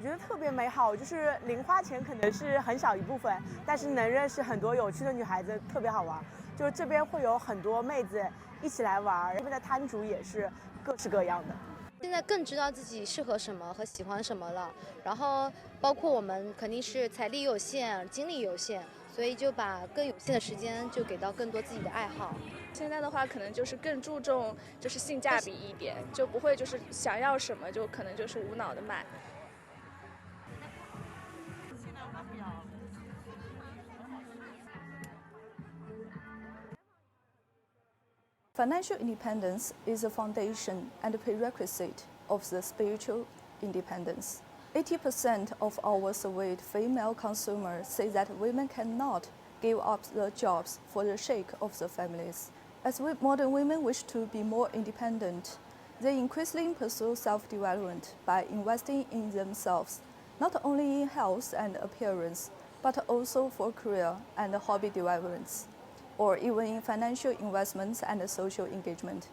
我觉得特别美好，就是零花钱可能是很小一部分，但是能认识很多有趣的女孩子，特别好玩。就是这边会有很多妹子一起来玩，这边的摊主也是各式各样的。现在更知道自己适合什么和喜欢什么了，然后包括我们肯定是财力有限、精力有限，所以就把更有限的时间就给到更多自己的爱好。现在的话，可能就是更注重就是性价比一点，就不会就是想要什么就可能就是无脑的买。Financial independence is a foundation and a prerequisite of the spiritual independence. 80% of our surveyed female consumers say that women cannot give up their jobs for the sake of their families. As modern women wish to be more independent, they increasingly pursue self-development by investing in themselves, not only in health and appearance, but also for career and hobby developments, or even in financial investments and social engagement.